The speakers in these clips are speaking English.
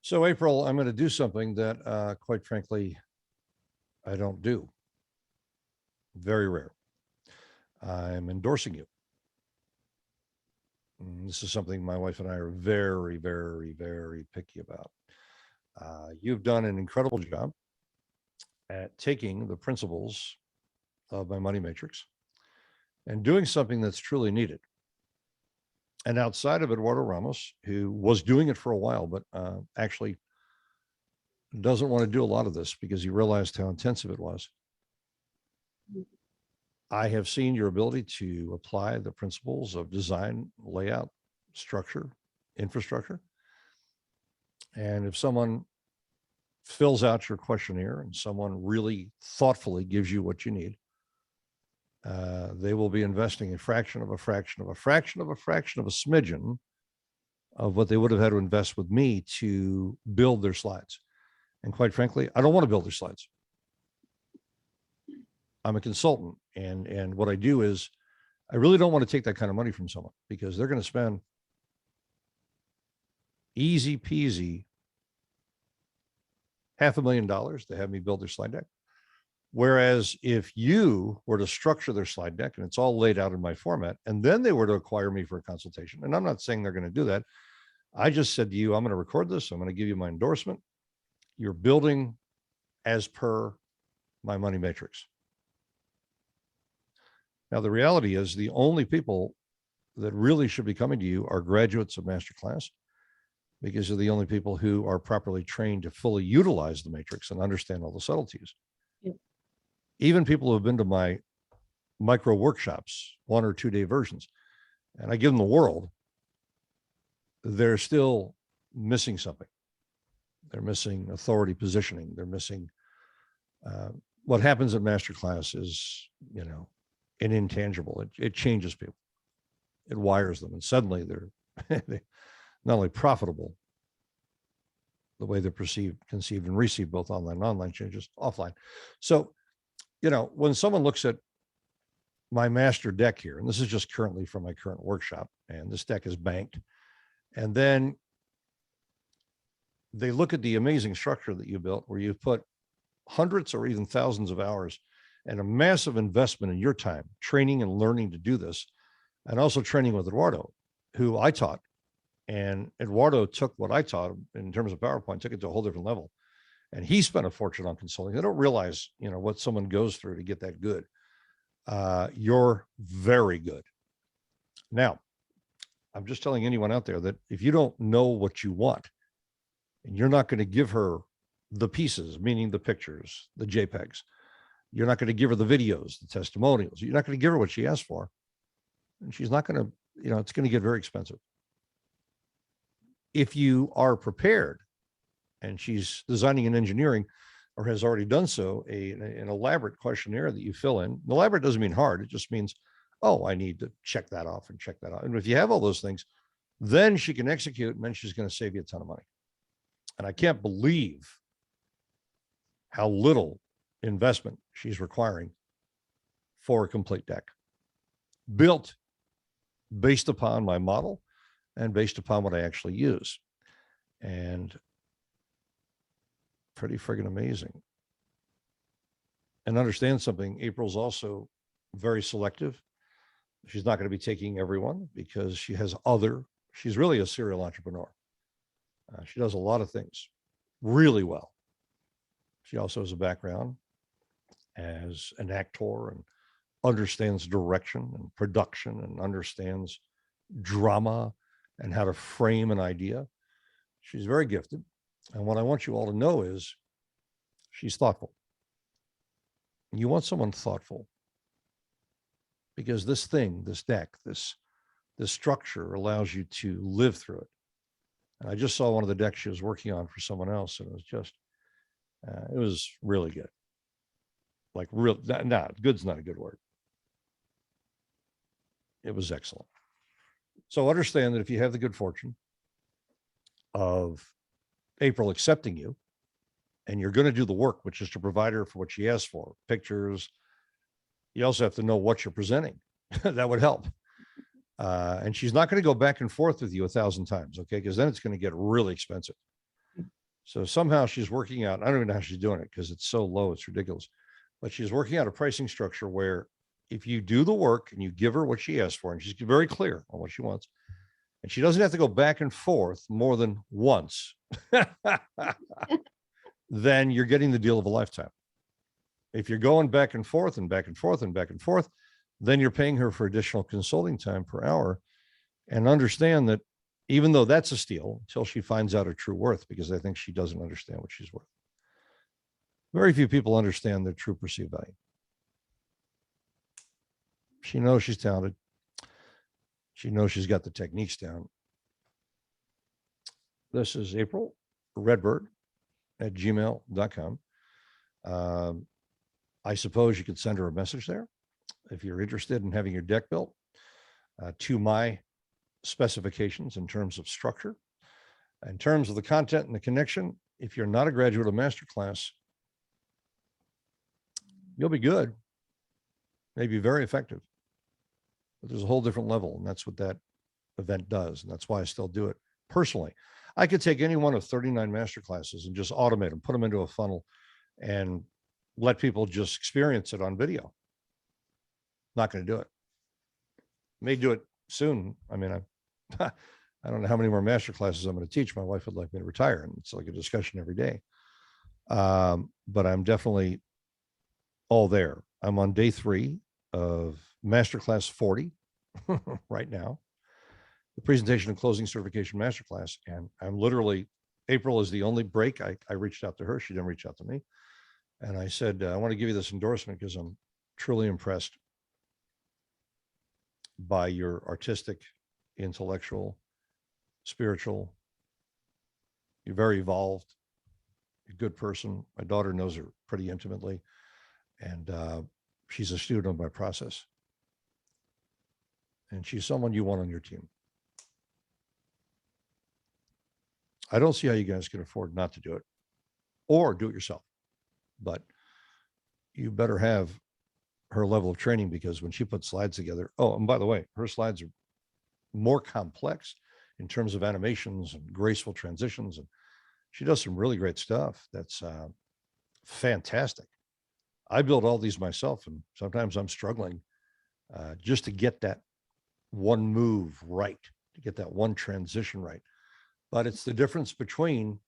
So April, I'm going to do something that, quite frankly, I don't do. Very rare. I'm endorsing you. This is something my wife and I are very, very, very picky about. You've done an incredible job at taking the principles of my money matrix and doing something that's truly needed. And outside of Eduardo Ramos, who was doing it for a while, but actually doesn't want to do a lot of this because he realized how intensive it was. I have seen your ability to apply the principles of design, layout, structure, infrastructure. And if someone fills out your questionnaire and someone really thoughtfully gives you what you need, they will be investing a fraction of a fraction of a fraction of a fraction of a smidgen of what they would have had to invest with me to build their slides. And quite frankly, I don't want to build their slides. I'm a consultant, and what I do is I really don't want to take that kind of money from someone because they're going to spend easy peasy $500,000 to have me build their slide deck. Whereas if you were to structure their slide deck and it's all laid out in my format, and then they were to acquire me for a consultation, and I'm not saying they're going to do that. I just said to you, I'm going to record this. I'm going to give you my endorsement. You're building as per my money matrix. Now, the reality is the only people that really should be coming to you are graduates of masterclass, because they're the only people who are properly trained to fully utilize the matrix and understand all the subtleties. Yep. Even people who have been to my micro workshops, 1 or 2 day versions, and I give them the world, they're still missing something. They're missing authority positioning. They're missing what happens at masterclass is, an intangible. It changes people. It wires them, and suddenly they're not only profitable, the way they're perceived, conceived, and received, both online and online, changes offline. So, when someone looks at my master deck here, and this is just currently from my current workshop, and this deck is banked, and then they look at the amazing structure that you built, where you've put hundreds or even thousands of hours and a massive investment in your time, training and learning to do this, and also training with Eduardo, who I taught. And Eduardo took what I taught in terms of PowerPoint, took it to a whole different level. And he spent a fortune on consulting. They don't realize, what someone goes through to get that good. You're very good. Now, I'm just telling anyone out there that if you don't know what you want, and you're not going to give her the pieces, meaning the pictures, the JPEGs, you're not going to give her the videos, the testimonials, you're not going to give her what she asked for, and she's not going to, it's going to get very expensive. If you are prepared, and she's designing and engineering, or has already done so, an elaborate questionnaire that you fill in. Elaborate doesn't mean hard. It just means, oh, I need to check that off and check that out. And if you have all those things, then she can execute, and then she's going to save you a ton of money. And I can't believe how little investment she's requiring for a complete deck, built based upon my model and based upon what I actually use. And pretty friggin' amazing. And understand something, April's also very selective. She's not going to be taking everyone because she's really a serial entrepreneur. She does a lot of things really well. She also has a background as an actor and understands direction and production and understands drama and how to frame an idea. She's very gifted. And what I want you all to know is she's thoughtful. You want someone thoughtful, because this deck, this structure allows you to live through it. And I just saw one of the decks she was working on for someone else, and it was just, it was really good. Like good's not a good word. It was excellent. So understand that if you have the good fortune of April accepting you, and you're going to do the work, which is to provide her for what she asked for, pictures, you also have to know what you're presenting. That would help. And she's not going to go back and forth with you 1,000 times, okay? Because then it's going to get really expensive. So somehow she's working out, I don't even know how she's doing it because it's so low, it's ridiculous. But she's working out a pricing structure where if you do the work and you give her what she asked for, and she's very clear on what she wants, and she doesn't have to go back and forth more than once, then you're getting the deal of a lifetime. If you're going back and forth and back and forth and back and forth, then you're paying her for additional consulting time per hour. And understand that even though that's a steal until she finds out her true worth, because I think she doesn't understand what she's worth. Very few people understand their true perceived value. She knows she's talented. She knows she's got the techniques down. This is Apryl Redbird at gmail.com. I suppose you could send her a message there if you're interested in having your deck built to my specifications in terms of structure. In terms of the content and the connection, if you're not a graduate of masterclass, you'll be good, maybe very effective. But there's a whole different level, and that's what that event does. And that's why I still do it personally. I could take any one of 39 masterclasses and just automate them, put them into a funnel, and let people just experience it on video. Not going to do it. May do it soon. I mean, I don't know how many more masterclasses I'm going to teach. My wife would like me to retire, and it's like a discussion every day. But I'm definitely all there. I'm on day 3 of Masterclass 40 right now, the presentation and closing certification masterclass. And I'm literally, Apryl is the only break. I reached out to her. She didn't reach out to me. And I said, I want to give you this endorsement because I'm truly impressed by your artistic, intellectual, spiritual. You're very evolved. You're a good person. My daughter knows her pretty intimately. And she's a student of my process. And she's someone you want on your team. I don't see how you guys can afford not to do it or do it yourself. But you better have her level of training, because when she puts slides together, oh, and by the way, her slides are more complex in terms of animations and graceful transitions. And she does some really great stuff. That's fantastic. I build all these myself, and sometimes I'm struggling just to get that one move right, to get that one transition right. But it's the difference between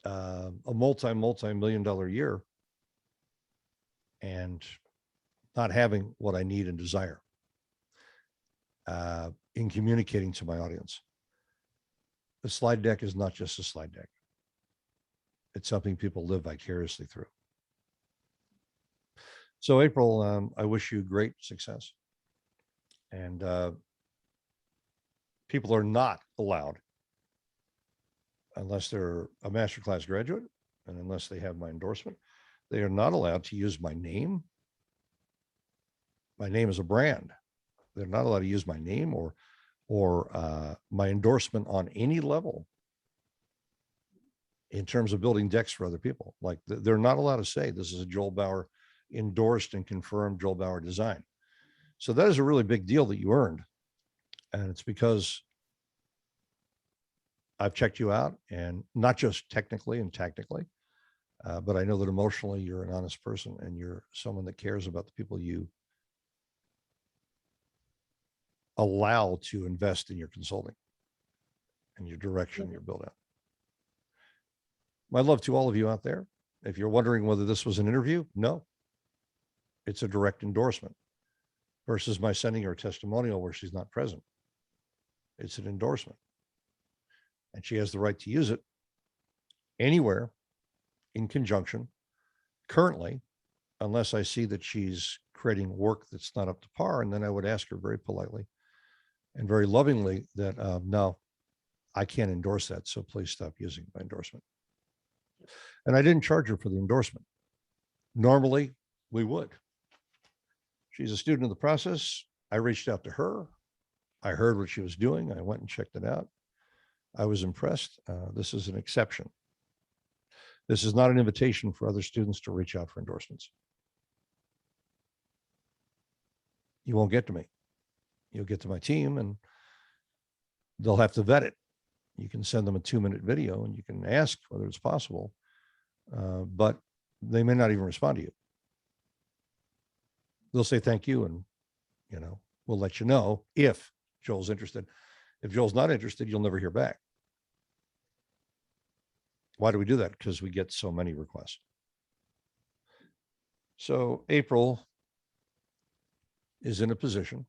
a multi-million dollar year and not having what I need and desire in communicating to my audience. The slide deck is not just a slide deck. It's something people live vicariously through. So Apryl, I wish you great success. And people are not allowed, unless they're a masterclass graduate and unless they have my endorsement, they are not allowed to use my name. My name is a brand. They're not allowed to use my name or my endorsement on any level in terms of building decks for other people. Like they're not allowed to say this is a Joel Bauer endorsed and confirmed Joel Bauer design. So that is a really big deal that you earned. And it's because I've checked you out, and not just technically and tactically, but I know that emotionally you're an honest person and you're someone that cares about the people you allow to invest in your consulting and your direction, your build out. My love to all of you out there. If you're wondering whether this was an interview, no, it's a direct endorsement versus my sending her a testimonial where she's not present. It's an endorsement, and she has the right to use it anywhere in conjunction currently, unless I see that she's creating work that's not up to par. And then I would ask her very politely and very lovingly that, no, I can't endorse that. So please stop using my endorsement. And I didn't charge her for the endorsement. Normally we would. She's a student of the process. I reached out to her. I heard what she was doing. I went and checked it out. I was impressed. This is an exception. This is not an invitation for other students to reach out for endorsements. You won't get to me. You'll get to my team, and they'll have to vet it. You can send them a 2-minute video and you can ask whether it's possible, but they may not even respond to you. They'll say thank you, and we'll let you know if Joel's interested. If Joel's not interested, you'll never hear back. Why do we do that? Because we get so many requests. So Apryl is in a position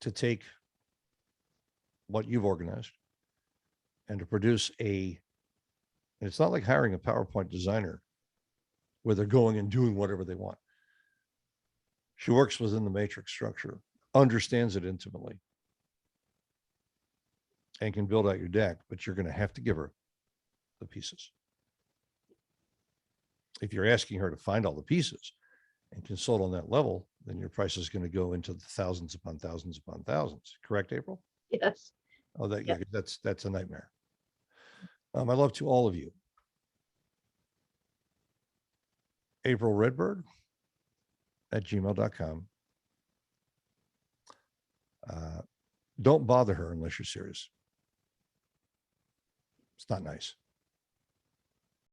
to take what you've organized and to produce and it's not like hiring a PowerPoint designer where they're going and doing whatever they want. She works within the matrix structure, understands it intimately, and can build out your deck, but you're going to have to give her the pieces. If you're asking her to find all the pieces and consult on that level, then your price is going to go into the thousands upon thousands upon thousands. Correct, Apryl? Yes. Oh, that's a nightmare. My love to all of you. Apryl Redbird at gmail.com. Don't bother her unless you're serious. It's not nice.